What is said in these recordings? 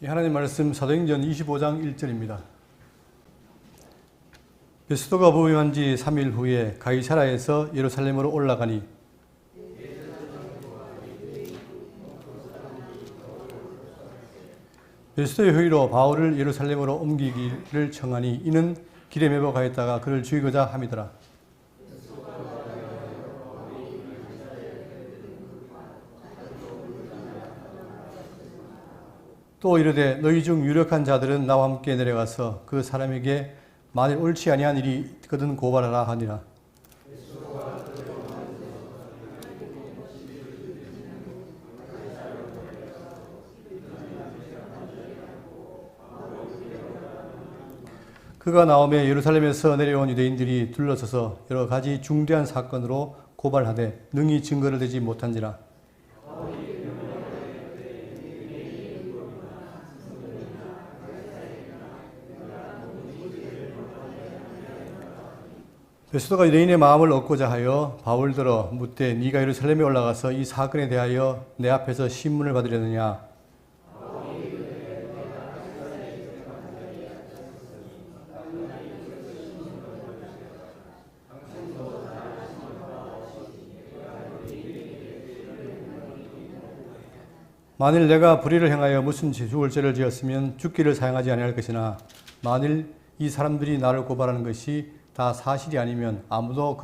하나님 말씀 사도행전 25장 1절입니다. 베스도가 부임한 지 3일 후에 가이사라에서 예루살렘으로 올라가니 베스도의 회의로 바울을 예루살렘으로 옮기기를 청하니 이는 길에 매버 가였다가 그를 죽이고자 함이더라. 또 이르되 너희 중 유력한 자들은 나와 함께 내려가서 그 사람에게 만일 옳지 아니한 일이 있거든 고발하라 하니라. 그가 나오매 예루살렘에서 내려온 유대인들이 둘러서서 여러 가지 중대한 사건으로 고발하되 능히 증거를 대지 못한지라. 베스도가 유대인의 마음을 얻고자 하여 바울더러 묻되 네가 예루살렘에 올라가서 이 사건에 대하여 내 앞에서 신문을 받으려느냐. 만일 내가 불의를 행하여 무슨 죽을 죄를 지었으면 죽기를 사용하지 아니할 것이나 만일 이 사람들이 나를 고발하는 것이 다 사실이 아니면 아무도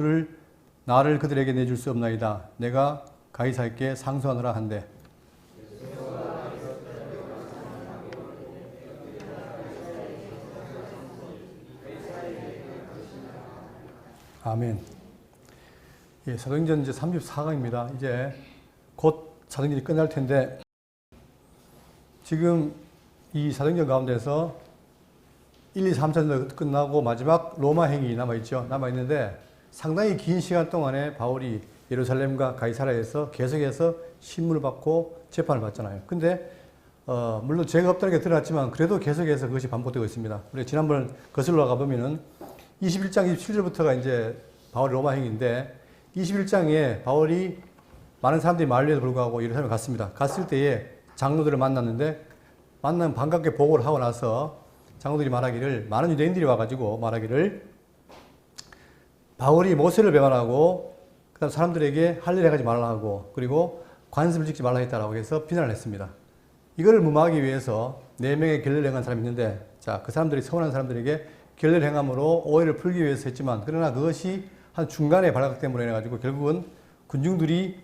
나를 그들에게 내줄 수 없나이다. 내가 가이사에게 상소하노라 한대. 아멘. 예, 사도행전 이제 34강입니다. 이제 곧 사도행전이 끝날 텐데 지금 이 사도행전 가운데서 1, 2, 3차전도 끝나고 마지막 로마 행위 남아있죠. 남아있는데 상당히 긴 시간 동안에 바울이 예루살렘과 가이사라에서 계속해서 신문을 받고 재판을 받잖아요. 근데 물론 죄가 없다는 게 드러났지만 그래도 계속해서 그것이 반복되고 있습니다. 우리 지난번 거슬러 가보면은 21장 27절부터가 이제 바울의 로마 행위인데 21장에 바울이 많은 사람들이 말려도 불구하고 예루살렘에 갔습니다. 갔을 때에 장로들을 만났는데 만나면 반갑게 보고를 하고 나서 장로들이 말하기를, 많은 유대인들이 와가지고 말하기를 바울이 모세를 배반하고 그다음 사람들에게 할 일 해가지 말라 하고 그리고 관습을 짓지 말라 했다라고 해서 비난을 했습니다. 이걸 무마하기 위해서 4명의 결례를 행한 사람이 있는데 자, 그 사람들이 서운한 사람들에게 결례를 행함으로 오해를 풀기 위해서 했지만 그러나 그것이 한 중간에 발각됨으로 인해가지고 결국은 군중들이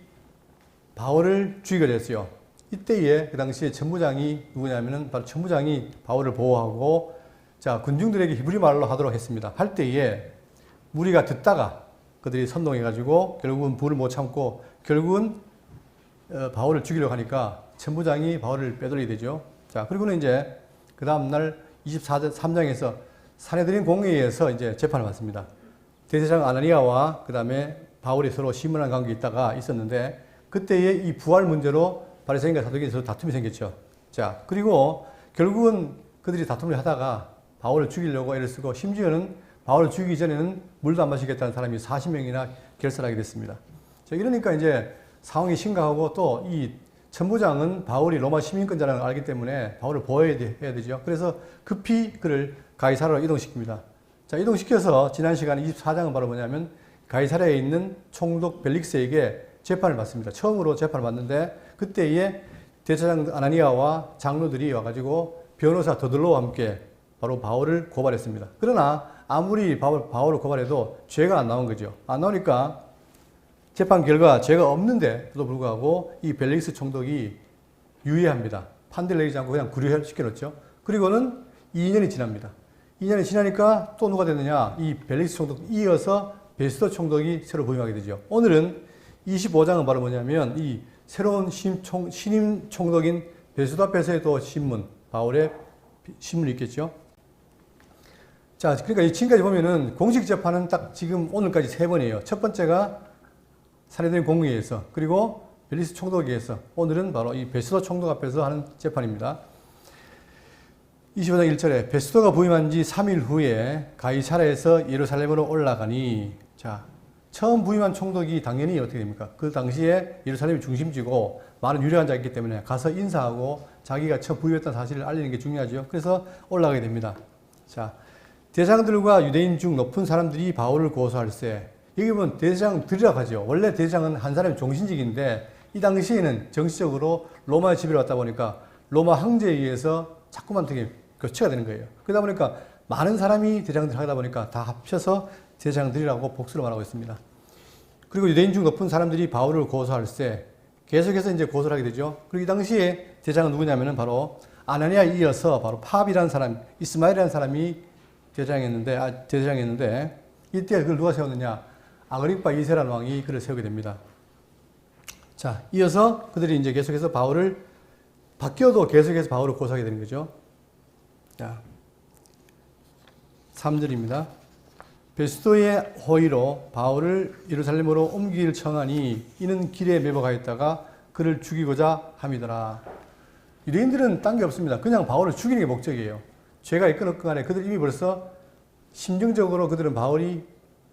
바울을 죽이게 됐어요. 이때에 그 당시에 천부장이 누구냐면은 바로 천부장이 바울을 보호하고 자, 군중들에게 히브리 말로 하도록 했습니다. 할 때에 무리가 듣다가 그들이 선동해가지고 결국은 불을 못 참고 결국은 바울을 죽이려고 하니까 천부장이 바울을 빼돌리게 되죠. 자, 그리고는 이제 그 다음날 24.3장에서 산헤드린 공회에서 이제 재판을 받습니다. 대제사장 아나니아와 그 다음에 바울이 서로 신문한 관계가 있었는데 그때에 이 부활 문제로 바리새인과 사두개인에서 다툼이 생겼죠. 자, 그리고 결국은 그들이 다툼을 하다가 바울을 죽이려고 애를 쓰고 심지어는 바울을 죽이기 전에는 물도 안 마시겠다는 사람이 40명이나 결설하게 됐습니다. 자, 이러니까 이제 상황이 심각하고 또 이 천부장은 바울이 로마 시민권자라는 걸 알기 때문에 바울을 보호해야 되죠. 그래서 급히 그를 가이사라로 이동시킵니다. 자, 이동시켜서 지난 시간 24장은 바로 뭐냐면 가이사라에 있는 총독 벨릭스에게 재판을 받습니다. 처음으로 재판을 받는데 그때에 대제사장 아나니아와 장로들이 와가지고 변호사 더들로와 함께 바로 바울을 고발했습니다. 그러나 아무리 바울을 고발해도 죄가 안 나온 거죠. 안 나오니까 재판 결과 죄가 없는데도 불구하고 이 벨릭스 총독이 유예합니다. 판결 내리지 않고 그냥 구류시켜 놓죠. 그리고는 2년이 지납니다. 2년이 지나니까 또 누가 됐느냐? 이 벨릭스 총독 이어서 베스도 총독이 새로 부임하게 되죠. 오늘은 25장은 바로 뭐냐면 이 새로운 신임 총독인 베스도 앞에서의 또 신문, 바울의 신문이 있겠죠. 자, 그러니까 지금까지 보면은 공식 재판은 딱 지금 오늘까지 3번이에요. 첫 번째가 산헤드린 공회에서 그리고 벨릭스 총독에게서 오늘은 바로 이 베스도 총독 앞에서 하는 재판입니다. 25장 1절에 베스도가 부임한 지 3일 후에 가이사라에서 예루살렘으로 올라가니 자, 처음 부임한 총독이 당연히 어떻게 됩니까? 그 당시에 예루살렘이 중심지고 많은 유력한 자이기 때문에 가서 인사하고 자기가 처음 부임했다는 사실을 알리는 게 중요하죠. 그래서 올라가게 됩니다. 자, 대장들과 유대인 중 높은 사람들이 바울을 고소할세. 여기 보면 대장들이라고 하죠. 원래 대장은 한 사람의 종신직인데 이 당시에는 정치적으로 로마의 지배를 받다 보니까 로마 황제에 의해서 자꾸만 되게 교체가 되는 거예요. 그러다 보니까 많은 사람이 대장들 하다 보니까 다 합쳐서 대장들이라고 복수를 말하고 있습니다. 그리고 유대인 중 높은 사람들이 바울을 고소할세. 계속해서 이제 고소를 하게 되죠. 그리고 이 당시에 대장은 누구냐면은 바로 아나니아에 이어서 바로 팝이라는 사람, 이스마엘이라는 사람이 대장이었는데 이때 그걸 누가 세웠느냐? 아그리파 2세라는 왕이 그를 세우게 됩니다. 자, 이어서 그들이 이제 계속해서 바울을 바뀌어도 계속해서 바울을 고소하게 되는 거죠. 자, 3절입니다. 베스도의 호의로 바울을 예루살렘으로 옮기기를 청하니 이는 길에 매복하였다가 그를 죽이고자 함이더라. 유대인들은 딴 게 없습니다. 그냥 바울을 죽이는 게 목적이에요. 죄가 있건 없건 간에 그들 이미 벌써 심정적으로 그들은 바울이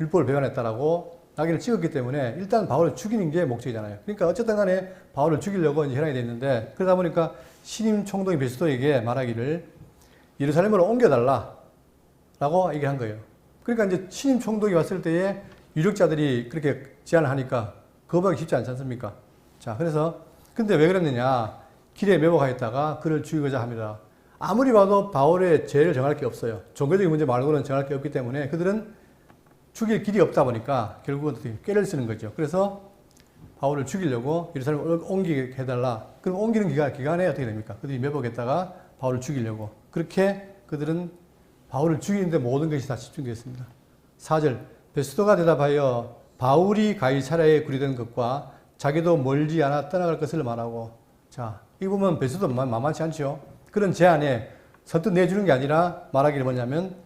율법을 배반했다라고 낙인을 찍었기 때문에 일단 바울을 죽이는 게 목적이잖아요. 그러니까 어쨌든 간에 바울을 죽이려고 이제 혈안이 됐는데 그러다 보니까 신임 총독이 베스도에게 말하기를 예루살렘으로 옮겨달라라고 얘기한 거예요. 그러니까 이제 신임 총독이 왔을 때에 유력자들이 그렇게 제안을 하니까 거부하기 쉽지 않지 않습니까? 자, 그래서 근데 왜 그랬느냐? 길에 매복하였다가 그를 죽이고자 합니다. 아무리 봐도 바울의 죄를 정할 게 없어요. 종교적인 문제 말고는 정할 게 없기 때문에 그들은 죽일 길이 없다 보니까 결국은 어떻게 꾀를 쓰는 거죠. 그래서 바울을 죽이려고 예루살렘을 옮기게 해달라. 그럼 옮기는 기간에 어떻게 됩니까? 그들이 매복했다가 바울을 죽이려고. 그렇게 그들은 바울을 죽이는데 모든 것이 다 집중되었습니다. 4절 베스도가 대답하여 바울이 가이사랴에 구리된 것과 자기도 멀지 않아 떠나갈 것을 말하고. 자, 이 보면 베스도 만만치 않죠. 그런 제안에 선뜻 내주는 게 아니라 말하기를 뭐냐면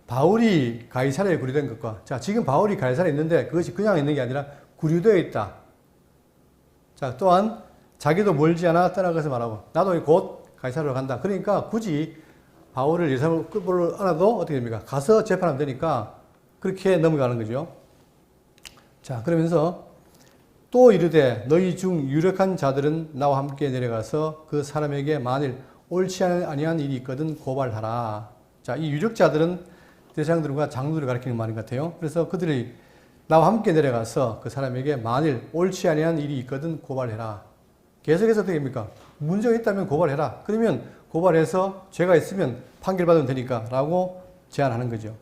바울이 가이사랴에 구류된 것과 자, 지금 바울이 가이사랴에 있는데 그것이 그냥 있는 게 아니라 구류되어 있다. 자, 또한 자기도 멀지 않아 떠나갈 것을 말하고 나도 곧 가이사랴로 간다. 그러니까 굳이 바울을 예루살렘으로 끌고 안아도 어떻게 됩니까? 가서 재판하면 되니까 그렇게 넘어가는 거죠. 자, 그러면서 또 이르되 너희 중 유력한 자들은 나와 함께 내려가서 그 사람에게 만일 옳지 아니한 일이 있거든 고발하라. 자, 이 유력자들은 대장들과 장로들을 가리키는 말인 것 같아요. 그래서 그들이 나와 함께 내려가서 그 사람에게 만일 옳지 아니한 일이 있거든 고발해라. 계속해서 어떻게 됩니까? 문제가 있다면 고발해라. 그러면 고발해서 죄가 있으면 판결받으면 되니까 라고 제안하는 거죠.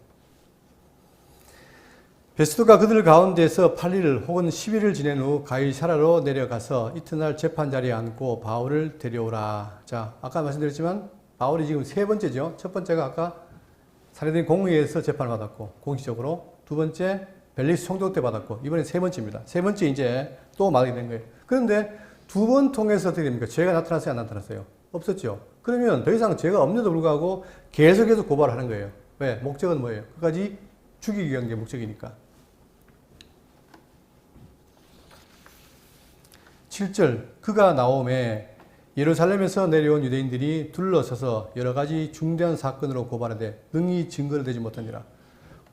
베스도가 그들 가운데서 8일 혹은 10일을 지낸 후 가이사랴로 내려가서 이튿날 재판 자리에 앉고 바울을 데려오라. 자, 아까 말씀드렸지만 바울이 지금 세 번째죠. 첫 번째가 아까 사내들인 공의에서 재판을 받았고 공식적으로, 두 번째 벨리스 총독 때 받았고 이번엔 세 번째입니다. 세 번째 이제 또 말하게 된 거예요. 그런데 두 번 통해서 어떻게 됩니까? 죄가 나타났어요, 안 나타났어요? 없었죠. 그러면 더 이상 죄가 없는데도 불구하고 계속해서 고발을 하는 거예요. 왜? 목적은 뭐예요? 끝까지 죽이기 위한 게 목적이니까. 7절 그가 나오매 예루살렘에서 내려온 유대인들이 둘러서서 여러 가지 중대한 사건으로 고발하되 능히 증거를 대지 못하니라.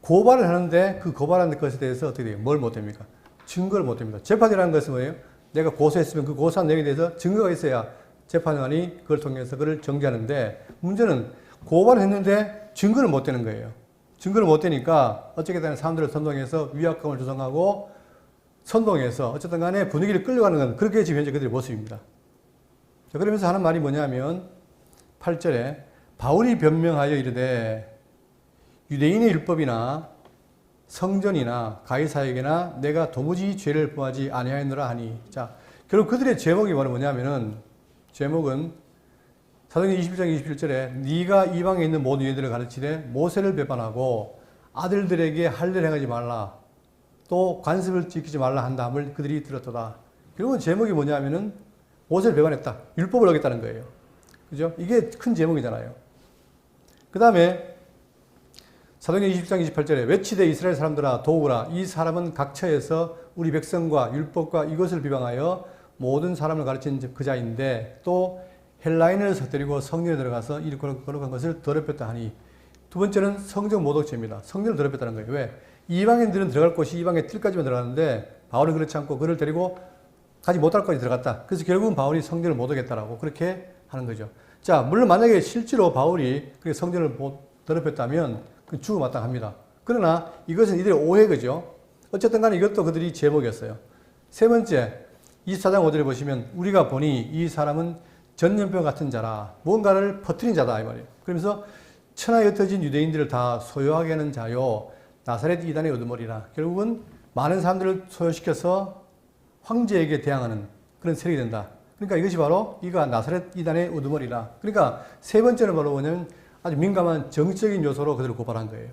고발을 하는데 그 고발한 것에 대해서 어떻게 돼요? 뭘 못합니까? 증거를 못합니다. 재판이라는 것은 뭐예요? 내가 고소했으면 그 고소한 내용에 대해서 증거가 있어야 재판관이 그걸 통해서 그를 정지하는데 문제는 고발을 했는데 증거를 못 대는 거예요. 증거를 못 대니까 어떻게 되는 사람들을 선동해서 위압감을 조성하고 선동해서 어쨌든 간에 분위기를 끌려가는 건 그렇게 지금 현재 그들의 모습입니다. 자, 그러면서 하는 말이 뭐냐면 8절에 바울이 변명하여 이르되 유대인의 율법이나 성전이나 가이사에게나 내가 도무지 죄를 범하지 아니하였노라 하니. 자, 결국 그들의 제목이 뭐냐면은 제목은 사도행전 21장 21절에 네가 이방에 있는 모든 유대인들을 가르치되 모세를 배반하고 아들들에게 할례를 행하지 말라 또 관습을 지키지 말라 한다함을 그들이 들었도다. 결국은 제목이 뭐냐면은 모세를 배반했다. 율법을 어겼다는 거예요. 그죠? 이게 큰 제목이잖아요. 그 다음에 사도행전 20장 28절에 외치되 이스라엘 사람들아 도우라. 이 사람은 각처에서 우리 백성과 율법과 이것을 비방하여 모든 사람을 가르친 그 자인데 또 헬라인을 데리고 성전에 들어가서 이 거룩한 것을 더럽혔다 하니. 두 번째는 성전 모독죄입니다. 성전을 더럽혔다는 거예요. 왜? 이방인들은 들어갈 곳이 이방의 뜰까지만 들어가는데 바울은 그렇지 않고 그를 데리고 가지 못할 곳에 들어갔다. 그래서 결국은 바울이 성전을 못 오겠다라고 그렇게 하는 거죠. 자, 물론 만약에 실제로 바울이 그렇게 성전을 못 더럽혔다면 그 죽어 마땅합니다. 그러나 이것은 이들의 오해거죠. 어쨌든 간에 이것도 그들이 제목이었어요. 세 번째, 24장 5절에 보시면 우리가 보니 이 사람은 전염병 같은 자라 무언가를 퍼뜨린 자다 이 말이에요. 그러면서 천하에 흩어진 유대인들을 다 소유하게 하는 자요 나사렛 이단의 우두머리라. 결국은 많은 사람들을 소유시켜서 황제에게 대항하는 그런 세력이 된다. 그러니까 이것이 바로 이가 나사렛 이단의 우두머리라. 그러니까 세 번째는 바로 뭐냐면 아주 민감한 정치적인 요소로 그들을 고발한 거예요.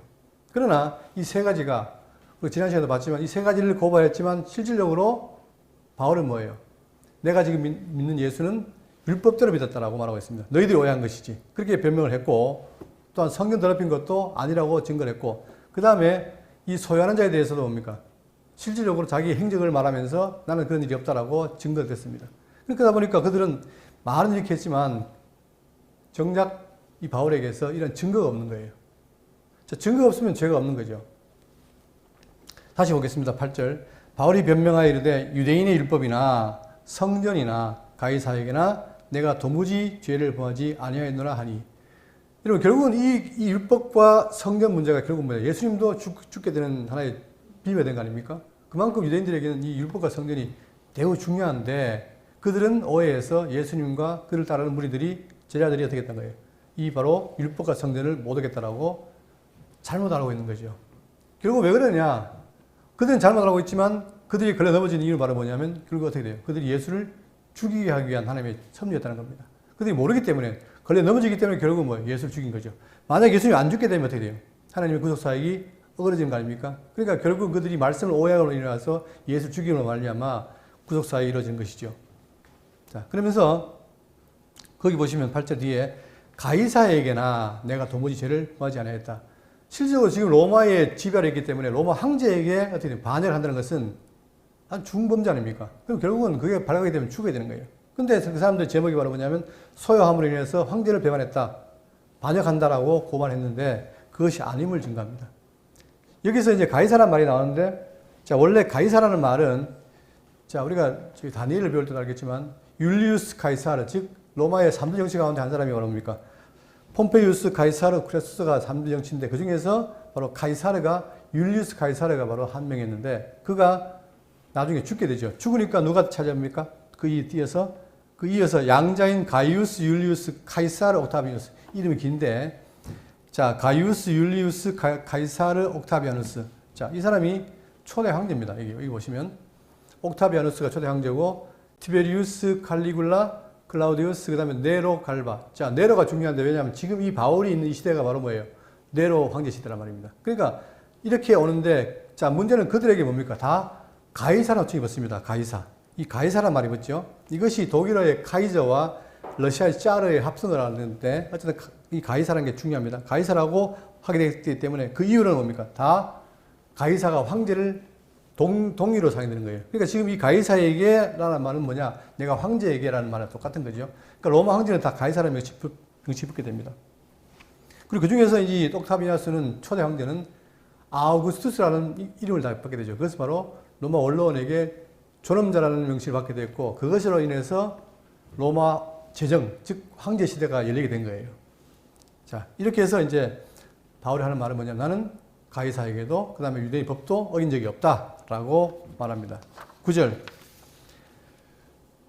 그러나 이 세 가지가 지난 시간에도 봤지만 이 세 가지를 고발했지만 실질적으로 바울은 뭐예요? 내가 지금 믿는 예수는 율법대로 믿었다라고 말하고 있습니다. 너희들이 오해한 것이지. 그렇게 변명을 했고 또한 성경 더럽힌 것도 아니라고 증거를 했고 그 다음에 이 소유하는 자에 대해서도 뭡니까? 실질적으로 자기 행적을 말하면서 나는 그런 일이 없다라고 증거를 했습니다. 그러다 보니까 그들은 말은 이렇게 했지만 정작 이 바울에게서 이런 증거가 없는 거예요. 자, 증거가 없으면 죄가 없는 거죠. 다시 보겠습니다. 8절. 바울이 변명하여 이르되 유대인의 율법이나 성전이나 가이사에게나 내가 도무지 죄를 범하지 아니하였노라 하니. 여러분 결국은 이 율법과 성전 문제가 결국은 뭐예요? 예수님도 죽게 되는 하나의 비유가 된 거 아닙니까? 그만큼 유대인들에게는 이 율법과 성전이 매우 중요한데 그들은 오해해서 예수님과 그를 따르는 무리들이 제자들이 어떻게 했던 거예요? 이 바로 율법과 성전을 못 하겠다라고 잘못 알고 있는 거죠. 결국 왜 그러냐? 그들은 잘못 알고 있지만 그들이 걸려 넘어진 이유는 바로 뭐냐면 결국 어떻게 돼요? 그들이 예수를 죽이게 하기 위한 하나님의 섭리였다는 겁니다. 그들이 모르기 때문에 걸려 넘어지기 때문에 결국은 뭐 예수를 죽인 거죠. 만약 예수님이 안 죽게 되면 어떻게 돼요? 하나님의 구속사역이 어그러지는 거 아닙니까? 그러니까 결국은 그들이 말씀을 오해함으로 인해서 예수 죽임으로 말미암아 구속사역이 이루어진 것이죠. 자, 그러면서 거기 보시면 8절 뒤에 가이사에게나 내가 도무지 죄를 범하지 않았다. 실제로 지금 로마의 지배를 했기 때문에 로마 황제에게 어떻게 반역을 한다는 것은 아주 중범죄 아닙니까? 그럼 결국은 그게 발각이 되면 죽어야 되는 거예요. 근데 그 사람들 제목이 바로 뭐냐면 소유함으로 인해서 황제를 배반했다. 반역한다라고 고발했는데 그것이 아님을 증거합니다. 여기서 이제 가이사라는 말이 나오는데 자, 원래 가이사라는 말은 자, 우리가 저희 다니엘을 배울 때도 알겠지만 율리우스 가이사르 즉 로마의 3대 정치 가운데 한 사람이 뭡니까? 폼페이우스 가이사르 크레수스가 3대 정치인데 그 중에서 바로 가이사르가 율리우스 가이사르가 바로 한 명이었는데 그가 나중에 죽게 되죠. 죽으니까 누가 차지합니까? 그 이어서 양자인 가이우스 율리우스 카이사르 옥타비아누스 이름이 긴데 자 가이우스 율리우스 가이사르 옥타비아누스 자 이 사람이 초대 황제입니다. 여기 보시면 옥타비아누스가 초대 황제고 티베리우스 칼리굴라 클라우디우스 그 다음에 네로 갈바 자 네로가 중요한데 왜냐하면 지금 이 바울이 있는 이 시대가 바로 뭐예요? 네로 황제 시대란 말입니다. 그러니까 이렇게 오는데 자 문제는 그들에게 뭡니까? 다 가이사라고 입었습니다. 가이사. 이 가이사란 말이 붙죠. 이것이 독일어의 카이저와 러시아의 짜르의 합성을 하는데 어쨌든 이 가이사라는 게 중요합니다. 가이사라고 하게 됐기 때문에 그 이유는 뭡니까? 다 가이사가 황제를 동의로 사용되는 거예요. 그러니까 지금 이 가이사에게라는 말은 뭐냐? 내가 황제에게라는 말은 똑같은 거죠. 그러니까 로마 황제는 다 가이사라는 명칭이 붙게 됩니다. 그리고 그 중에서 이 옥타비아누스는 초대 황제는 아우구스투스라는 이름을 다 받게 되죠. 그것은 바로 로마 원로원에게 존엄자라는 명칭을 받게 됐고 그것으로 인해서 로마 제정, 즉 황제 시대가 열리게 된 거예요. 자, 이렇게 해서 이제 바울이 하는 말은 뭐냐면 나는 가이사에게도 그 다음에 유대인 법도 어긴 적이 없다라고 말합니다. 9절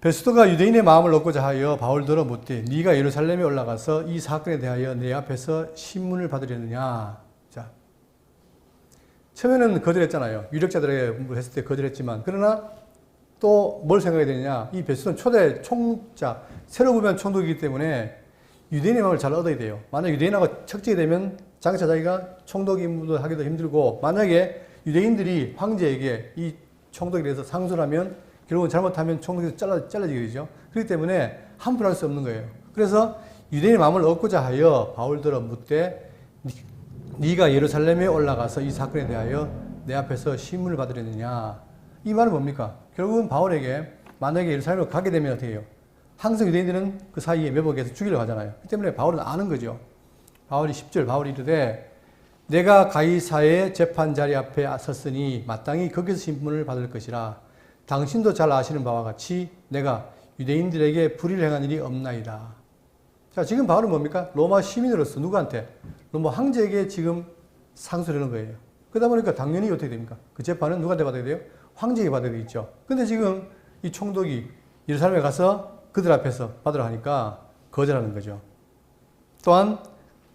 베스도가 유대인의 마음을 얻고자 하여 바울더러 묻되 네가 예루살렘에 올라가서 이 사건에 대하여 내 앞에서 신문을 받으려느냐. 자, 처음에는 거절했잖아요. 유력자들에게 했을 때 거절했지만 그러나 또 뭘 생각해야 되느냐. 이 베스도는 초대 총자 새로 구매한 총독이기 때문에 유대인의 마음을 잘 얻어야 돼요. 만약 유대인하고 척지게 되면 장차 자기가 총독 임무도 하기도 힘들고 만약에 유대인들이 황제에게 이 총독에 대해서 상소를 하면 결국은 잘못하면 총독에서 잘라지게 되죠. 그렇기 때문에 함부로 할 수 없는 거예요. 그래서 유대인의 마음을 얻고자 하여 바울더러 묻되 네가 예루살렘에 올라가서 이 사건에 대하여 내 앞에서 신문을 받으려느냐. 이 말은 뭡니까? 결국은 바울에게 만약에 예루살렘으로 가게 되면 어떻게 해요? 항상 유대인들은 그 사이에 매복해서 죽이려고 하잖아요. 그 때문에 바울은 아는 거죠. 바울이 10절 바울이 이르되 내가 가이사의 재판 자리 앞에 섰으니 마땅히 거기서 심문을 받을 것이라. 당신도 잘 아시는 바와 같이 내가 유대인들에게 불의를 행한 일이 없나이다. 자, 지금 바울은 뭡니까? 로마 시민으로서 누구한테? 로마 황제에게 지금 상소를 하는 거예요. 그러다 보니까 당연히 어떻게 됩니까? 그 재판은 누구한테 받아야 돼요? 황제에게 받아야 되겠죠. 근데 지금 이 총독이 예루살렘에 가서 그들 앞에서 받으라 하니까 거절하는 거죠. 또한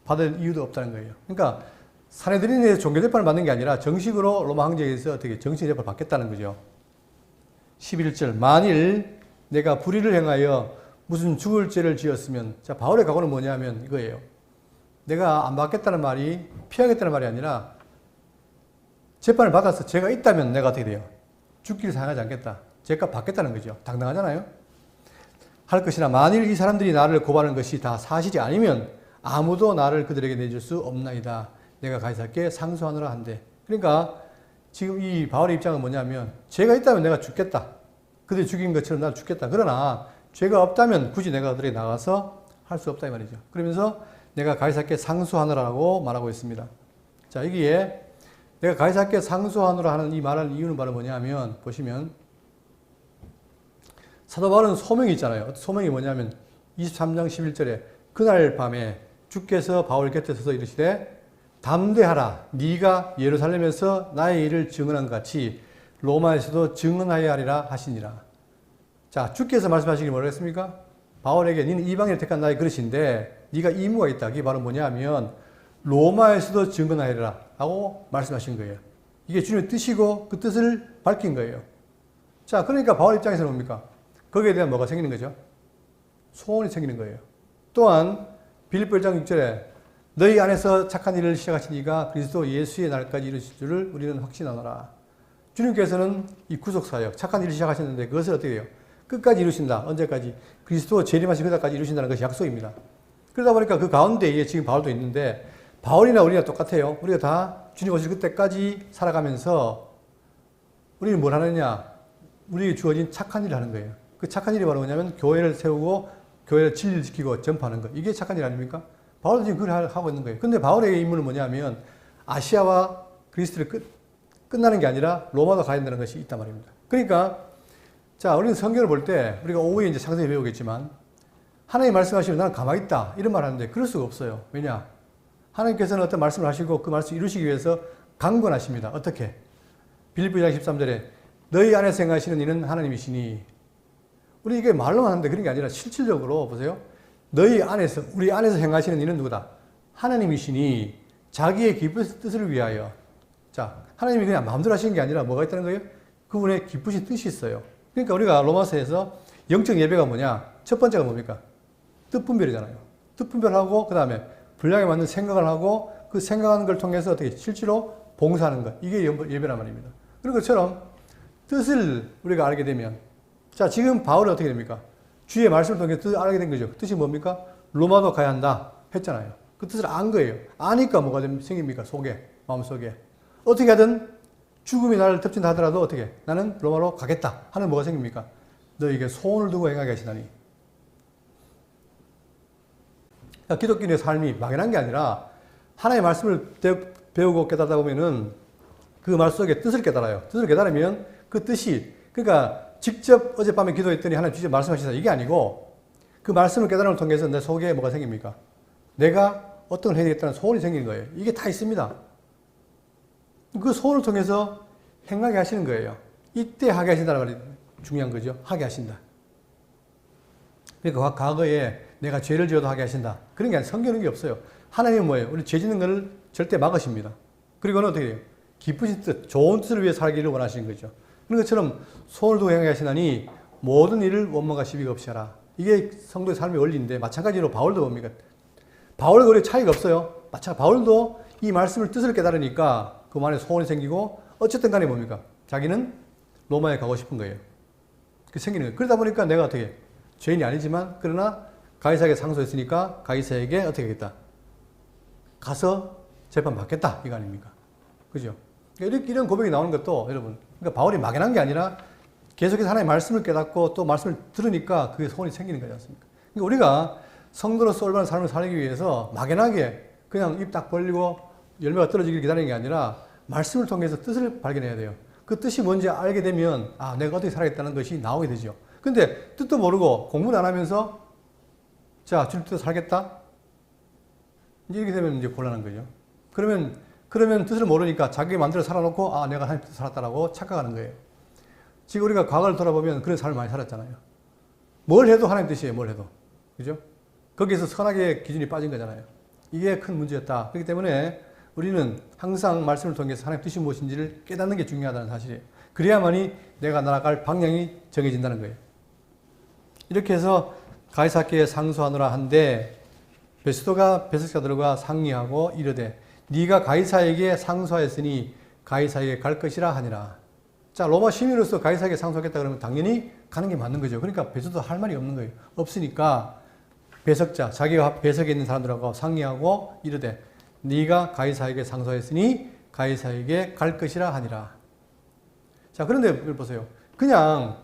받을 이유도 없다는 거예요. 그러니까 사내들인에서 종교재판을 받는 게 아니라 정식으로 로마 황제에서 어떻게 정신재판을 받겠다는 거죠. 11절 만일 내가 불의를 행하여 무슨 죽을 죄를 지었으면, 자, 바울의 각오는 뭐냐면 이거예요. 내가 안 받겠다는 말이 피하겠다는 말이 아니라 재판을 받아서 죄가 있다면 내가 어떻게 돼요? 죽기를 사용하지 않겠다. 죄값 받겠다는 거죠. 당당하잖아요. 할 것이나 만일 이 사람들이 나를 고발하는 것이 다 사실이 아니면 아무도 나를 그들에게 내줄 수 없나이다. 내가 가이사께 상소하노라 한대. 그러니까 지금 이 바울의 입장은 뭐냐면 죄가 있다면 내가 죽겠다. 그들이 죽인 것처럼 나도 죽겠다. 그러나 죄가 없다면 굳이 내가 그들에게 나가서 할 수 없다 이 말이죠. 그러면서 내가 가이사께 상소하노라고 말하고 있습니다. 자, 여기에 내가 가이사께 상소하노라 하는 이 말하는 이유는 바로 뭐냐면 보시면 사도 바울은 소명이 있잖아요. 소명이 뭐냐면 23장 11절에 그날 밤에 주께서 바울 곁에 서서 이르시되 담대하라. 네가 예루살렘에서 나의 일을 증언한 것 같이 로마에서도 증언하여야 하리라 하시니라. 자, 주께서 말씀하시길 뭐라고 했습니까? 바울에게 너는 이방인을 택한 나의 그릇인데 네가 의무가 있다. 그게 바로 뭐냐면 로마에서도 증언하여라 하고 말씀하신 거예요. 이게 주님의 뜻이고 그 뜻을 밝힌 거예요. 자, 그러니까 바울 입장에서는 뭡니까? 거기에 대한 뭐가 생기는 거죠? 소원이 생기는 거예요. 또한 빌립보 1장 6절에 너희 안에서 착한 일을 시작하신 이가 그리스도 예수의 날까지 이루실 줄을 우리는 확신하노라. 주님께서는 이 구속사역, 착한 일을 시작하셨는데 그것을 어떻게 해요? 끝까지 이루신다. 언제까지? 그리스도 재림하신 그날까지 이루신다는 것이 약속입니다. 그러다 보니까 그 가운데에 지금 바울도 있는데 바울이나 우리가 똑같아요. 우리가 다 주님 오실 그때까지 살아가면서 우리는 뭘 하느냐? 우리에게 주어진 착한 일을 하는 거예요. 그 착한 일이 바로 뭐냐면 교회를 세우고 교회를 진리를 지키고 전파하는 것. 이게 착한 일 아닙니까? 바울도 지금 그걸 하고 있는 거예요. 근데 바울의 임무는 뭐냐면 아시아와 그리스를 끝나는 게 아니라 로마도 가야 된다는 것이 있단 말입니다. 그러니까 자, 우리는 성경을 볼 때 우리가 오후에 이제 상세히 배우겠지만 하나님 말씀하시면 나는 가만히 있다 이런 말 하는데 그럴 수가 없어요. 왜냐? 하나님께서는 어떤 말씀을 하시고 그 말씀을 이루시기 위해서 강권하십니다. 어떻게? 빌립보 2장 13절에 너희 안에서 행하시는 이는 하나님이시니. 우리 이게 말로만 하는데 그런 게 아니라 실질적으로 보세요. 너희 안에서, 우리 안에서 행하시는 이는 누구다? 하나님이시니 자기의 기쁘신 뜻을 위하여. 자, 하나님이 그냥 마음대로 하시는 게 아니라 뭐가 있다는 거예요? 그분의 기쁘신 뜻이 있어요. 그러니까 우리가 로마서에서 영적 예배가 뭐냐? 첫 번째가 뭡니까? 뜻분별이잖아요. 뜻분별하고 그 다음에 분량에 맞는 생각을 하고 그 생각하는 걸 통해서 어떻게 실제로 봉사하는 것. 이게 예배란 말입니다. 그런 것처럼 뜻을 우리가 알게 되면 자, 지금 바울은 어떻게 됩니까? 주의 말씀을 통해 뜻을 알게 된 거죠. 뜻이 뭡니까? 로마도 가야 한다 했잖아요. 그 뜻을 안 거예요. 아니까 뭐가 생깁니까? 속에, 마음속에. 어떻게 하든 죽음이 나를 덮친다 하더라도 어떻게? 나는 로마로 가겠다 하는 뭐가 생깁니까? 너에게 소원을 두고 행하게 하시다니. 그러니까 기독교인의 삶이 막연한 게 아니라 하나님의 말씀을 배우고 깨닫다 보면은 그 말 속에 뜻을 깨달아요. 뜻을 깨달으면 그 뜻이, 그러니까 직접 어젯밤에 기도했더니 하나님 직접 말씀하시다 이게 아니고 그 말씀을 깨달음을 통해서 내 속에 뭐가 생깁니까? 내가 어떤 걸 해야 되겠다는 소원이 생기는 거예요. 이게 다 있습니다. 그 소원을 통해서 행하게 하시는 거예요. 이때 하게 하신다는 말이 중요한 거죠. 하게 하신다. 그러니까 과거에 내가 죄를 지어도 하게 하신다. 그런 게 아니라 성경은 게 없어요. 하나님은 뭐예요? 우리 죄 짓는 걸 절대 막으십니다. 그리고는 어떻게 해요? 기쁘신 뜻, 좋은 뜻을 위해 살기를 원하시는 거죠. 그런 것처럼 소원을 두고 행하게 하시나니 모든 일을 원망과 시비가 없이 하라. 이게 성도의 삶의 원리인데 마찬가지로 바울도 뭡니까? 바울과 우리 차이가 없어요. 바울도 이 말씀을 뜻을 깨달으니까 그 안에 소원이 생기고 어쨌든 간에 뭡니까? 자기는 로마에 가고 싶은 거예요. 그 생기는 거예요. 그러다 보니까 내가 어떻게 죄인이 아니지만 그러나 가이사에게 상소했으니까 가이사에게 어떻게 하겠다? 가서 재판 받겠다 이거 아닙니까? 그죠? 이런 고백이 나오는 것도 여러분 그러니까 바울이 막연한 게 아니라 계속해서 하나님의 말씀을 깨닫고 또 말씀을 들으니까 그게 소원이 생기는 거지 않습니까? 그러니까 우리가 성도로서 올바른 삶을 살기 위해서 막연하게 그냥 입 딱 벌리고 열매가 떨어지길 기다리는 게 아니라 말씀을 통해서 뜻을 발견해야 돼요. 그 뜻이 뭔지 알게 되면 아, 내가 어떻게 살아야겠다는 것이 나오게 되죠. 근데 뜻도 모르고 공부를 안 하면서 자, 주님 뜻대로 살겠다? 이렇게 되면 이제 곤란한 거죠. 그러면 뜻을 모르니까 자기 마음대로 살아놓고 아, 내가 하나님 뜻대로 살았다라고 착각하는 거예요. 지금 우리가 과거를 돌아보면 그런 삶을 많이 살았잖아요. 뭘 해도 하나님 뜻이에요. 뭘 해도. 그죠? 거기에서 선악의 기준이 빠진 거잖아요. 이게 큰 문제였다. 그렇기 때문에 우리는 항상 말씀을 통해서 하나님 뜻이 무엇인지를 깨닫는 게 중요하다는 사실이에요. 그래야만이 내가 나아갈 방향이 정해진다는 거예요. 이렇게 해서 가이사께에 상소하노라 한데 베스도가 배석자들과 상의하고 이르되 네가 가이사에게 상소하였으니 가이사에게 갈 것이라 하니라. 자, 로마 시민으로서 가이사에게 상소하겠다 그러면 당연히 가는 게 맞는 거죠. 그러니까 베스도도 할 말이 없는 거예요. 없으니까 배석자, 자기가 배석에 있는 사람들하고 상의하고 이르되 네가 가이사에게 상소했으니 가이사에게 갈 것이라 하니라. 자, 그런데 보세요. 그냥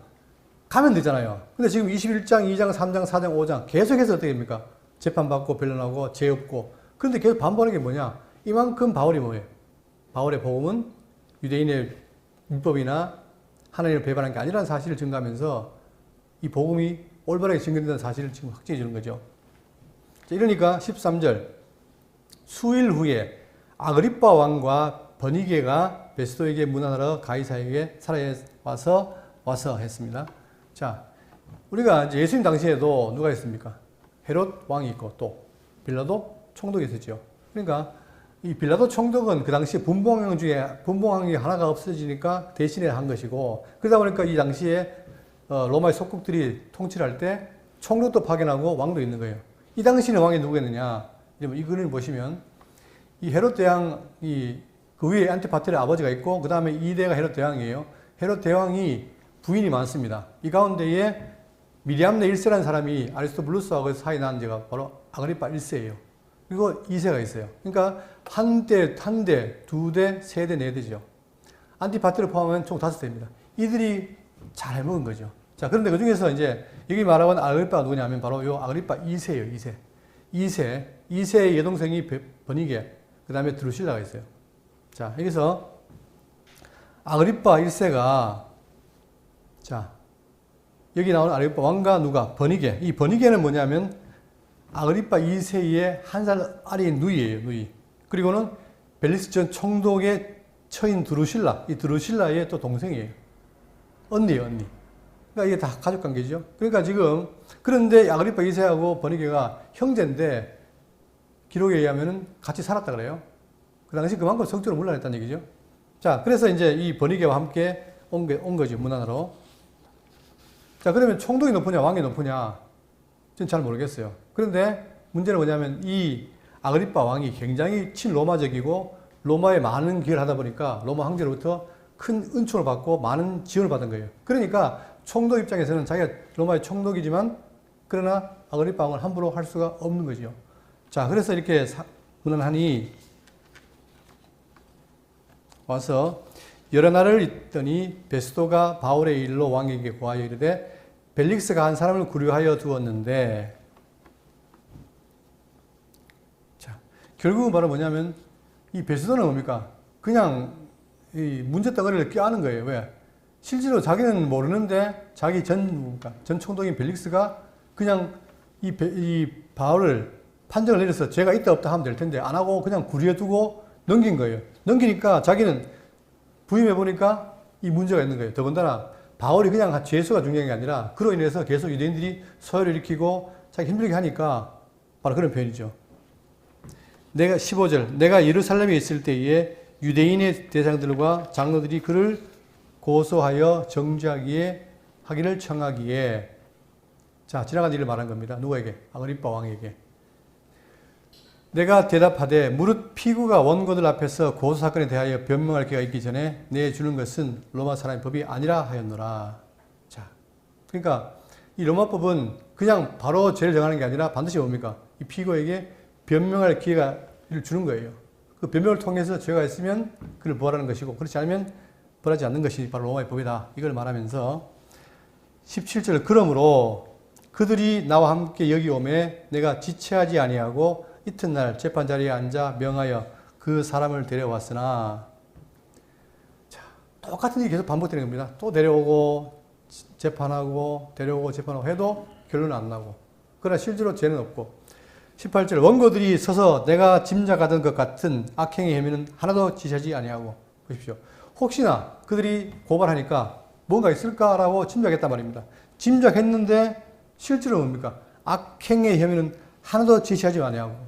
가면 되잖아요. 근데 지금 21장, 2장, 3장, 4장, 5장 계속해서 어떻게 됩니까? 재판받고 변론하고 죄 없고. 그런데 계속 반복하는 게 뭐냐? 이만큼 바울이 뭐예요? 바울의 복음은 유대인의 율법이나 하나님을 배반한 게 아니라는 사실을 증거하면서 이 복음이 올바르게 증거된다는 사실을 지금 확증해 주는 거죠. 자, 이러니까 13절 수일 후에 아그리빠 왕과 버니게가 베스도에게 문안하러 가이사에게 살아에 와서 했습니다. 자, 우리가 이제 예수님 당시에도 누가 있습니까? 헤롯 왕이 있고 또 빌라도 총독이 있었죠. 그러니까 이 빌라도 총독은 그 당시에 분봉왕 중에 분봉왕이 하나가 없어지니까 대신에 한 것이고, 그러다 보니까 이 당시에 로마의 속국들이 통치할 때 총독도 파견하고 왕도 있는 거예요. 이 당시에는 왕이 누구였느냐? 이 글을 보시면 이 헤롯 대왕이 그 위에 안티파텔의 아버지가 있고 그 다음에 2대가 헤롯 대왕이에요. 헤롯 대왕이 부인이 많습니다. 이 가운데에 미리암네 1세라는 사람이 아리스토블루스하고 사이 난 제가 바로 아그리파 1세예요. 그리고 2세가 있어요. 그러니까 한 대, 두 대, 세 대, 네 대죠. 안티파테를 포함하면 총 5대입니다. 이들이 잘 해먹은 거죠. 자, 그런데 그 중에서 이제 여기 말하고 있는 아그리파가 누구냐면 바로 요 아그리파 2세예요. 2세의 여동생이 버니게, 그 다음에 드루실라가 있어요. 자, 여기서 아그리파 1세가 자, 여기 나오는 아그리파 왕과 누가? 버니게. 이 버니게는 뭐냐면 아그리파 2세의 한 살 아래인 누이예요. 누이. 그리고는 벨릭스 전 총독의 처인 드루실라. 이 드루실라의 또 동생이에요. 언니예요, 언니. 그러니까 이게 다 가족 관계죠. 그러니까 지금 그런데 아그리파 2세하고 버니게가 형제인데 기록에 의하면 같이 살았다 그래요. 그 당시 그만큼 성적으로 물러냈다는 얘기죠. 자, 그래서 이제 이 버니게와 함께 온 거죠. 문안으로. 자, 그러면 총독이 높으냐, 왕이 높으냐? 저는 잘 모르겠어요. 그런데 문제는 뭐냐면 이 아그리파 왕이 굉장히 친로마적이고 로마에 많은 기여를 하다 보니까 로마 황제로부터 큰 은총을 받고 많은 지원을 받은 거예요. 그러니까 총독 입장에서는 자기가 로마의 총독이지만 그러나 아그리파 왕을 함부로 할 수가 없는 거죠. 자, 그래서 이렇게 문안하니 와서 여러 날을 있더니 베스도가 바울의 일로 왕에게 고하여 이르되 벨릭스가 한 사람을 구류하여 두었는데, 자, 결국은 바로 뭐냐면 이 베스도는 뭡니까? 그냥 이 문제 덩어리를 껴안은 거예요. 왜? 실제로 자기는 모르는데 자기 전 총독인 벨릭스가 그냥 이 바울을 판정을 내려서 죄가 있다 없다 하면 될 텐데 안 하고 그냥 구류해 두고 넘긴 거예요. 넘기니까 자기는 부임해 보니까 이 문제가 있는 거예요. 더군다나 바울이 그냥 죄수가 중요한 게 아니라 그로 인해서 계속 유대인들이 소요를 일으키고 자기 힘들게 하니까 바로 그런 표현이죠. 내가 15절 내가 예루살렘에 있을 때에 유대인의 대장들과 장로들이 그를 고소하여 정죄하기에 하기를 청하기에, 자, 지나간 일을 말한 겁니다. 누구에게? 아그리빠 왕에게. 내가 대답하되 무릇 피고가 원고들 앞에서 고소사건에 대하여 변명할 기회가 있기 전에 내주는 것은 로마 사람의 법이 아니라 하였노라. 자, 그러니까 이 로마법은 그냥 바로 죄를 정하는 게 아니라 반드시 뭡니까? 이 피고에게 변명할 기회가 주는 거예요. 그 변명을 통해서 죄가 있으면 그를 부활하는 것이고 그렇지 않으면 부활하지 않는 것이 바로 로마의 법이다. 이걸 말하면서 17절 그러므로 그들이 나와 함께 여기 오매 내가 지체하지 아니하고 이튿날 재판자리에 앉아 명하여 그 사람을 데려왔으나 자, 똑같은 일이 계속 반복되는 겁니다. 또 데려오고 재판하고 데려오고 재판하고 해도 결론은 안 나고 그러나 실제로 죄는 없고 18절 원고들이 서서 내가 짐작하던 것 같은 악행의 혐의는 하나도 지시하지 아니하고 보십시오. 혹시나 그들이 고발하니까 뭔가 있을까라고 짐작했단 말입니다. 짐작했는데 실제로 뭡니까? 악행의 혐의는 하나도 제시하지 아니하고.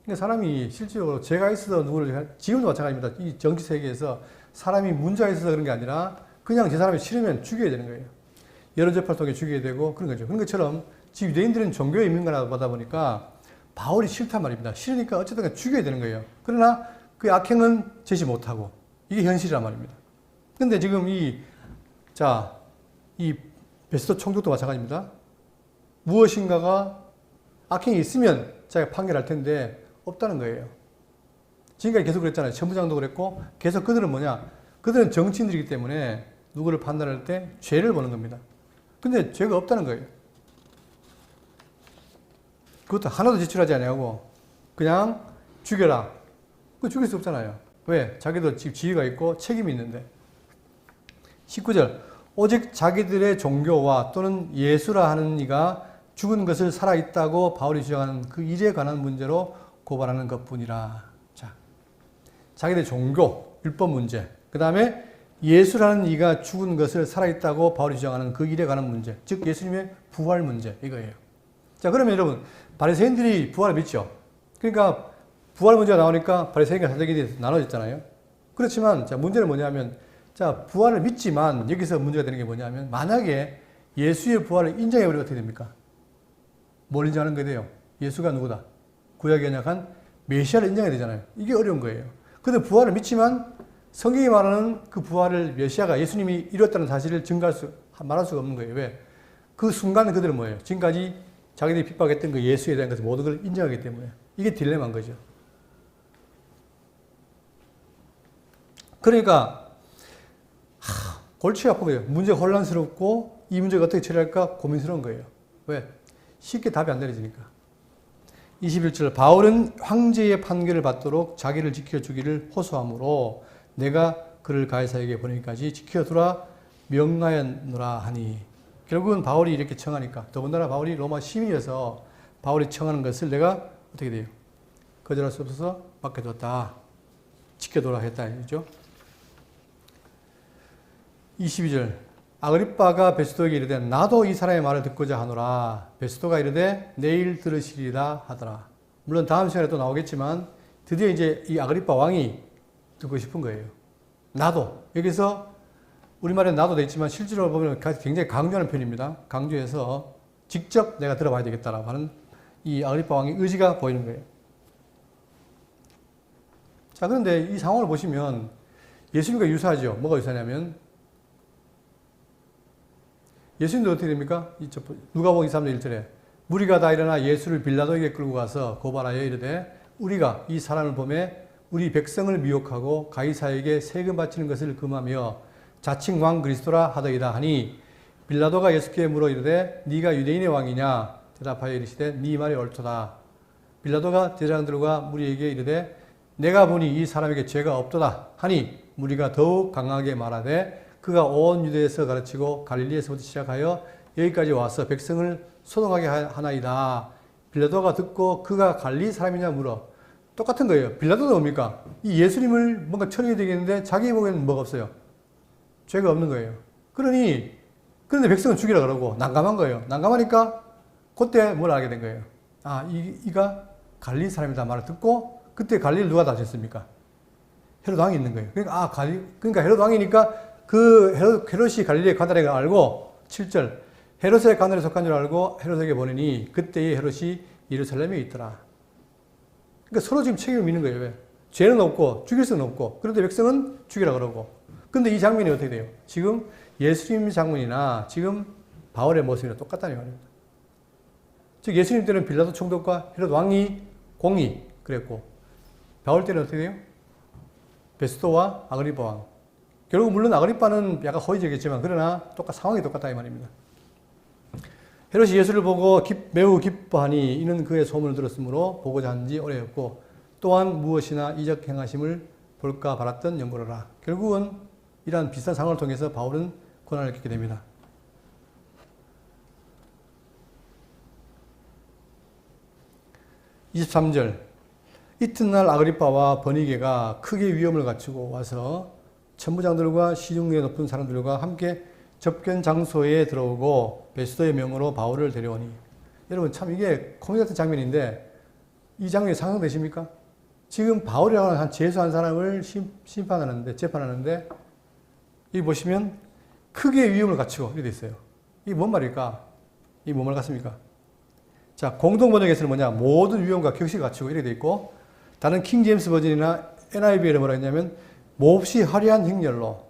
그러니까 사람이 실제로 죄가 있어서 누구를 지금도 마찬가지입니다. 이 정치 세계에서 사람이 문제가 있어서 그런 게 아니라 그냥 저 사람이 싫으면 죽여야 되는 거예요. 여러 재판을 통해 죽여야 되고 그런 거죠. 그런 것처럼 지금 유대인들은 종교의 민감하다 보니까 바울이 싫단 말입니다. 싫으니까 어쨌든 죽여야 되는 거예요. 그러나 그 악행은 제시 못하고 이게 현실이란 말입니다. 근데 지금 이 베스도 총독도 마찬가지입니다. 무엇인가가 악행이 있으면 자기가 판결할 텐데 없다는 거예요. 지금까지 계속 그랬잖아요. 천부장도 그랬고 계속 그들은 뭐냐? 그들은 정치인들이기 때문에 누구를 판단할 때 죄를 보는 겁니다. 근데 죄가 없다는 거예요. 그것도 하나도 제출하지 아니하고 그냥 죽여라. 그 죽일 수 없잖아요. 왜? 자기도 지위가 있고 책임이 있는데. 19절 오직 자기들의 종교와 또는 예수라 하는 이가 죽은 것을 살아있다고 바울이 주장하는 그 일에 관한 문제로 고발하는 것뿐이라. 자, 자기들의 종교, 율법 문제, 그 다음에 예수라는 이가 죽은 것을 살아있다고 바울이 주장하는 그 일에 관한 문제, 즉 예수님의 부활 문제 이거예요. 자, 그러면 여러분 바리새인들이 부활을 믿죠. 그러니까 부활 문제가 나오니까 바리새인과 사두개인이 나눠졌잖아요. 그렇지만 자, 문제는 뭐냐면 자, 부활을 믿지만 여기서 문제가 되는 게 뭐냐면 만약에 예수의 부활을 인정해버리면 어떻게 됩니까? 뭘 인정하는 거에 돼요? 예수가 누구다? 구약에 언약한 메시아를 인정해야 되잖아요. 이게 어려운 거예요. 근데 부활을 믿지만 성경이 말하는 그 부활을 메시아가 예수님이 이뤘다는 사실을 말할 수가 없는 거예요. 왜? 그 순간 그들은 뭐예요? 지금까지 자기들이 핍박했던 그 예수에 대한 것을 모든 걸 인정하기 때문에 이게 딜레마인 거죠. 그러니까 골치가 아픈 거예요. 문제가 혼란스럽고 이 문제가 어떻게 처리할까 고민스러운 거예요. 왜? 쉽게 답이 안 내려지니까. 21절 바울은 황제의 판결을 받도록 자기를 지켜주기를 호소하므로 내가 그를 가이사에게 보내기까지 지켜두라 명하였노라 하니 결국은 바울이 이렇게 청하니까 더군다나 바울이 로마 시민이어서 바울이 청하는 것을 내가 어떻게 돼요? 거절할 수 없어서 맡겨뒀다. 지켜둬라 했다. 이죠 22절 아그리빠가 베스도에게 이르되 나도 이 사람의 말을 듣고자 하노라. 베스도가 이르되 내일 들으시리라 하더라. 물론 다음 시간에 또 나오겠지만 드디어 이제 이 아그리빠 왕이 듣고 싶은 거예요. 나도. 여기서 우리말에 나도 돼 있지만 실제로 보면 굉장히 강조하는 편입니다. 강조해서 직접 내가 들어봐야 되겠다라고 하는 이 아그리빠 왕의 의지가 보이는 거예요. 자, 그런데 이 상황을 보시면 예수님과 유사하죠. 뭐가 유사하냐면 예수님도 어떻게 됩니까? 누가복음 23장 1절에 무리가 다 일어나 예수를 빌라도에게 끌고 가서 고발하여 이르되 우리가 이 사람을 보매 우리 백성을 미혹하고 가이사에게 세금 바치는 것을 금하며 자칭 왕 그리스도라 하더이다 하니 빌라도가 예수께 물어 이르되 네가 유대인의 왕이냐 대답하여 이르시되 네 말이 옳도다. 빌라도가 제사장들과 무리에게 이르되 내가 보니 이 사람에게 죄가 없도다 하니 무리가 더욱 강하게 말하되 그가 온 유대에서 가르치고 갈릴리에서부터 시작하여 여기까지 와서 백성을 소동하게 하나이다. 빌라도가 듣고 그가 갈릴리 사람이냐 물어. 똑같은 거예요. 빌라도도 뭡니까? 이 예수님을 뭔가 처리해야 되겠는데 자기 보기에는 뭐가 없어요? 죄가 없는 거예요. 그런데 백성은 죽이라 그러고 난감한 거예요. 난감하니까 그때 뭘 알게 된 거예요. 아, 이가 갈릴리 사람이다 말을 듣고 그때 갈릴리를 누가 다스렸습니까? 헤롯 왕이 있는 거예요. 그러니까 헤롯 왕이니까 그 헤롯이 갈릴리에 가다라는 걸 알고 7절 헤롯의 가늘에 속한 줄 알고 헤롯에게 보내니 그때의 헤롯이 예루살렘에 있더라. 그러니까 서로 지금 책임을 미는 거예요. 왜? 죄는 없고 죽일 수는 없고 그런데 백성은 죽이라 그러고 근데 이 장면이 어떻게 돼요? 지금 예수님 장면이나 지금 바울의 모습이랑 똑같다는 말입니다. 즉 예수님 때는 빌라도 총독과 헤롯 왕이 공의 그랬고 바울 때는 어떻게 돼요? 베스도와 아그리빠 왕. 결국 물론 아그리빠는 약간 허위적이겠지만 그러나 상황이 똑같다 이 말입니다. 헤롯이 예수를 보고 매우 기뻐하니 이는 그의 소문을 들었으므로 보고자 한지 오래였고 또한 무엇이나 이적 행하심을 볼까 바랐던 연고로라. 결국은 이러한 비슷한 상황을 통해서 바울은 고난을 겪게 됩니다. 23절 이튿날 아그리빠와 버니게가 크게 위험을 갖추고 와서 천부장들과 시중에 높은 사람들과 함께 접견 장소에 들어오고 베스도의 명으로 바울을 데려오니. 여러분 참 이게 코미디 같은 장면인데 이 장면이 상상되십니까? 지금 바울이라고 한 재수한 사람을 재판하는데 여기 보시면 크게 위험을 갖추고 이렇게 돼 있어요. 이게 뭔 말일까? 이게 뭔 말 같습니까? 자, 공동 번역에서는 뭐냐? 모든 위험과 격식을 갖추고 이렇게 돼 있고, 다른 킹 제임스 버전이나 NIV에는 뭐라 했냐면 몹시 화려한 행렬로.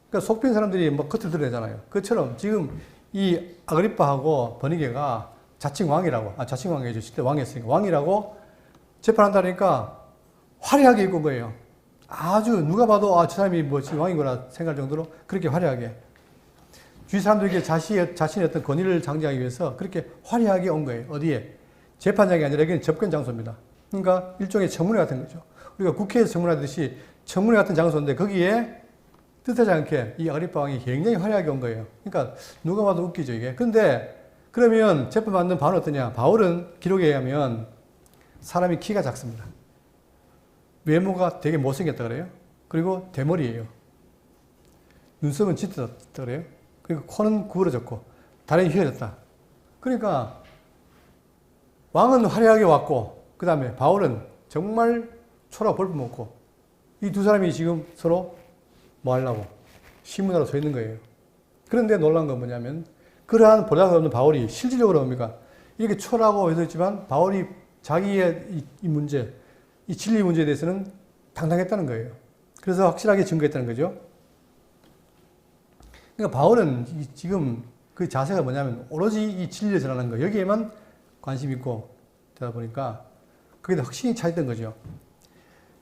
그러니까 속빈 사람들이 뭐 겉을 드러내잖아요. 그처럼 지금 이 아그리빠하고 버니게가 자칭 왕이라고, 자칭 왕이죠. 실제 왕이었으니까 왕이라고 재판한다니까 화려하게 입고 온 거예요. 아주 누가 봐도 저 사람이 뭐 지금 왕이구나 생각할 정도로 그렇게 화려하게. 주위 사람들에게 자신의 어떤 권위를 장지하기 위해서 그렇게 화려하게 온 거예요. 어디에? 재판장이 아니라 여기는 접견 장소입니다. 그러니까 일종의 청문회 같은 거죠. 우리가 국회에서 청문하듯이 청문회 같은 장소인데 거기에 뜻하지 않게 이 아그리빠 왕이 굉장히 화려하게 온 거예요. 그러니까 누가 봐도 웃기죠, 이게. 그런데 그러면 재판받는 바울은 어떠냐? 바울은 기록에 의하면 사람이 키가 작습니다. 외모가 되게 못생겼다 그래요. 그리고 대머리예요. 눈썹은 짙었다 그래요. 그리고 코는 구부러졌고 다리는 휘어졌다. 그러니까 왕은 화려하게 왔고 그 다음에 바울은 정말 초라하고 볼품없고 이 두 사람이 지금 서로 뭐 하려고 신문하러 서 있는 거예요. 그런데 놀라운 건 뭐냐면 그러한 보잘것 없는 바울이 실질적으로 뭡니까? 이렇게 초라하고 서 있지만 바울이 자기의 이 문제, 이 진리 문제에 대해서는 당당했다는 거예요. 그래서 확실하게 증거했다는 거죠. 그러니까 바울은 지금 그 자세가 뭐냐면 오로지 이 진리를 전하는 거 여기에만 관심 있고 되다 보니까 그게 확신이 차있던 거죠.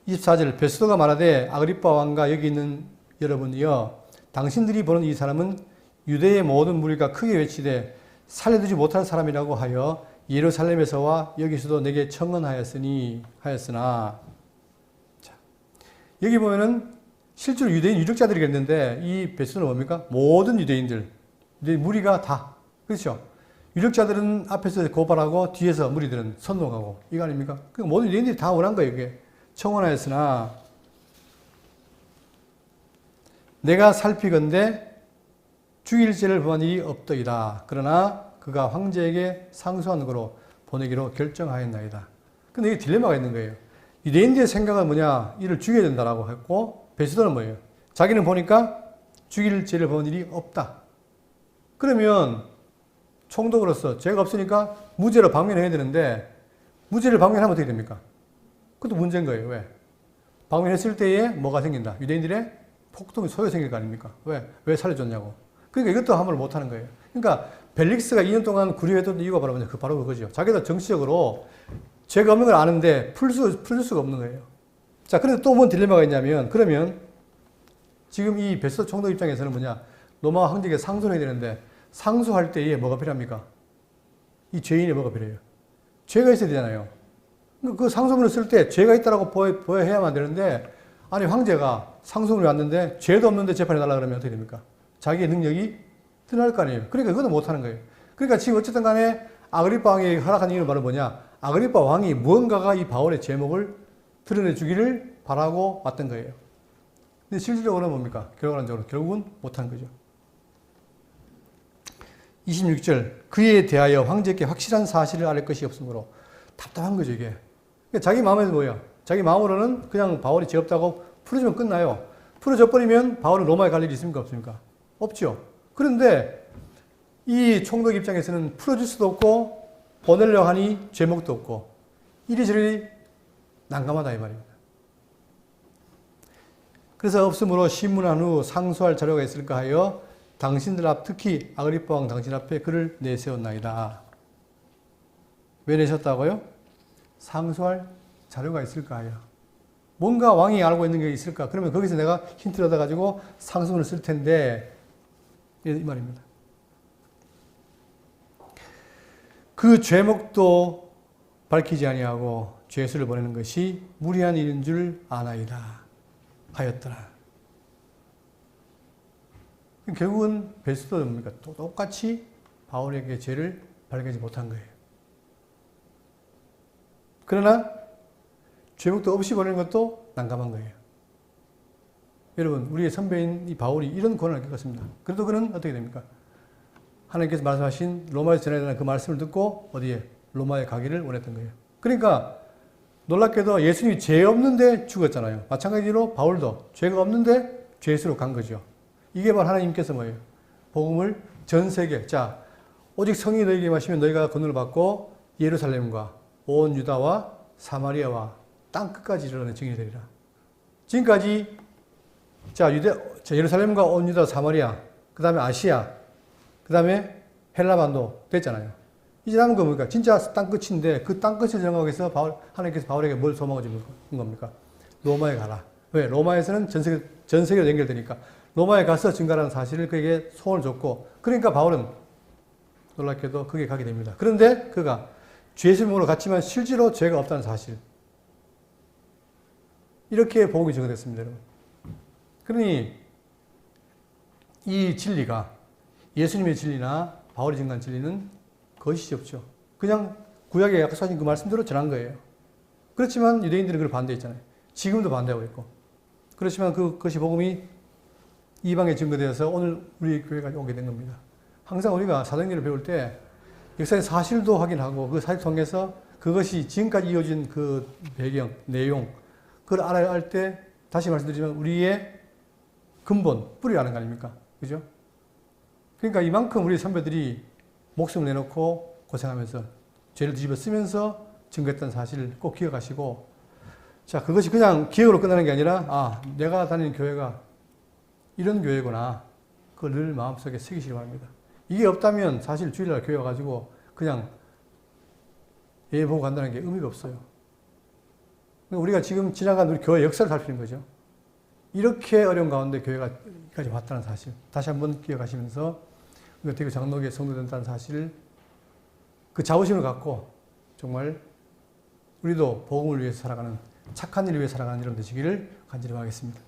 24절 베스도가 말하되 아그리빠 왕과 여기 있는 여러분이여 당신들이 보는 이 사람은 유대의 모든 무리가 크게 외치되 살려두지 못할 사람이라고 하여 예루살렘에서와 여기서도 내게 하였으나 자, 여기 보면은 실제로 유대인 유력자들이 있는데 이 베스도는 뭡니까? 모든 유대인들 무리가 다 그렇죠? 유력자들은 앞에서 고발하고 뒤에서 무리들은 선동하고 이거 아닙니까? 그러니까 모든 유대인들이 다 원한 거예요. 이게 청원하였으나 내가 살피건대 죽일 죄를 범한 일이 없더이다. 그러나 그가 황제에게 상소한 거로 보내기로 결정하였나이다. 근데 이게 딜레마가 있는 거예요. 유대인들의 생각은 뭐냐? 이를 죽여야 된다라고 했고 베스도는 뭐예요? 자기는 보니까 죽일 죄를 범한 일이 없다. 그러면 총독으로서 죄가 없으니까 무죄로 방면해야 되는데 무죄를 방면하면 어떻게 됩니까? 그것도 문제인 거예요. 왜? 방면했을 때에 뭐가 생긴다? 유대인들의 폭동이 소요 생길 거 아닙니까? 왜? 왜 살려줬냐고. 그러니까 이것도 함부로 못하는 거예요. 그러니까 벨릭스가 2년 동안 구류했던 이유가 바로 뭐냐? 바로 그거죠. 자기도 정치적으로 죄가 없는 걸 아는데 풀 수가 없는 거예요. 자, 그런데 또 뭔 딜레마가 있냐면 그러면 지금 이 베스도 총독 입장에서는 뭐냐? 로마 황제에게 상소를 해야 되는데 상소할 때에 뭐가 필요합니까? 이 죄인이 뭐가 필요해요? 죄가 있어야 되잖아요. 그 상소문을 쓸 때 죄가 있다라고 보여야만 되는데 아니 황제가 상소문이 왔는데 죄도 없는데 재판해달라 그러면 어떻게 됩니까? 자기의 능력이 드러날 거 아니에요. 그러니까 그것도 못하는 거예요. 그러니까 지금 어쨌든 간에 아그리빠 왕이 허락한 이유는 바로 뭐냐? 아그리빠 왕이 무언가가 이 바울의 제목을 드러내주기를 바라고 왔던 거예요. 근데 실질적으로는 뭡니까? 결국은 못한 거죠. 26절 그에 대하여 황제께 확실한 사실을 알 것이 없으므로 답답한 거죠 이게. 그러니까 자기 마음에서 뭐야? 자기 마음으로는 그냥 바울이 죄 없다고 풀어주면 끝나요. 풀어져 버리면 바울은 로마에 갈 일이 있습니까 없습니까? 없죠. 그런데 이 총독 입장에서는 풀어줄 수도 없고 보내려고 하니 죄목도 없고 이리저리 난감하다 이 말입니다. 그래서 없으므로 신문한 후 상소할 자료가 있을까 하여 당신들 앞 특히 아그리빠 왕 당신 앞에 그를 내세웠나이다. 왜 내셨다고요? 상소할 자료가 있을까 하여. 뭔가 왕이 알고 있는 게 있을까? 그러면 거기서 내가 힌트를 얻어가지고 상소문을 쓸 텐데 이 말입니다. 그 죄목도 밝히지 아니하고 죄수를 보내는 것이 무리한 일인 줄 아나이다 하였더라. 결국은 베스도 뭡니까? 똑같이 바울에게 죄를 발견하지 못한 거예요. 그러나 죄목도 없이 보내는 것도 난감한 거예요. 여러분, 우리의 선배인 이 바울이 이런 고난을 겪었습니다. 그래도 그는 어떻게 됩니까? 하나님께서 말씀하신 로마에서 전해야 되는 그 말씀을 듣고 어디에? 로마에 가기를 원했던 거예요. 그러니까 놀랍게도 예수님이 죄 없는데 죽었잖아요. 마찬가지로 바울도 죄가 없는데 죄수로 간 거죠. 이게 바로 하나님께서 뭐예요? 복음을 전 세계, 자, 오직 성이 너희에게 마시면 너희가 권능을 받고 예루살렘과 온 유다와 사마리아와 땅 끝까지 이르러 증인이 되리라. 지금까지 자, 예루살렘과 온 유다, 사마리아, 그 다음에 아시아, 그 다음에 헬라반도 됐잖아요. 이제 남은 거 뭡니까? 진짜 땅 끝인데 그 땅 끝을 정하기 위해서 하나님께서 바울에게 뭘 소망을 준 겁니까? 로마에 가라. 왜? 로마에서는 전 세계로 연결되니까. 로마에 가서 증가라는 사실을 그에게 소원을 줬고, 그러니까 바울은 놀랍게도 거기에 가게 됩니다. 그런데 그가 죄수명으로 갔지만 실제로 죄가 없다는 사실. 이렇게 복음이 증거됐습니다, 여러분. 그러니 이 진리가 예수님의 진리나 바울이 증거한 진리는 거짓이 없죠. 그냥 구약에 약속하신 그 말씀대로 전한 거예요. 그렇지만 유대인들은 그걸 반대했잖아요. 지금도 반대하고 있고. 그렇지만 그것이 복음이 이방에 증거되어서 오늘 우리 교회까지 오게 된 겁니다. 항상 우리가 사도행전을 배울 때 역사의 사실도 확인하고 그 사실 통해서 그것이 지금까지 이어진 그 배경, 내용, 그걸 알아야 할 때 다시 말씀드리지만 우리의 근본, 뿌리를 아는 거 아닙니까? 그죠? 그러니까 이만큼 우리 선배들이 목숨을 내놓고 고생하면서 죄를 뒤집어 쓰면서 증거했던 사실을 꼭 기억하시고, 자, 그것이 그냥 기억으로 끝나는 게 아니라, 아, 내가 다니는 교회가 이런 교회구나. 그걸 늘 마음속에 새기시기 바랍니다. 이게 없다면 사실 주일날 교회 와가지고 그냥 예배 보고 간다는 게 의미가 없어요. 우리가 지금 지나간 우리 교회 역사를 살피는 거죠. 이렇게 어려운 가운데 교회가 여기까지 왔다는 사실. 다시 한번 기억하시면서 우리가 대구 장로교회 성도된다는 사실을 그 자부심을 갖고 정말 우리도 복음을 위해서 살아가는, 착한 일을 위해 살아가는 여러분 되시기를 간절히 바라겠습니다.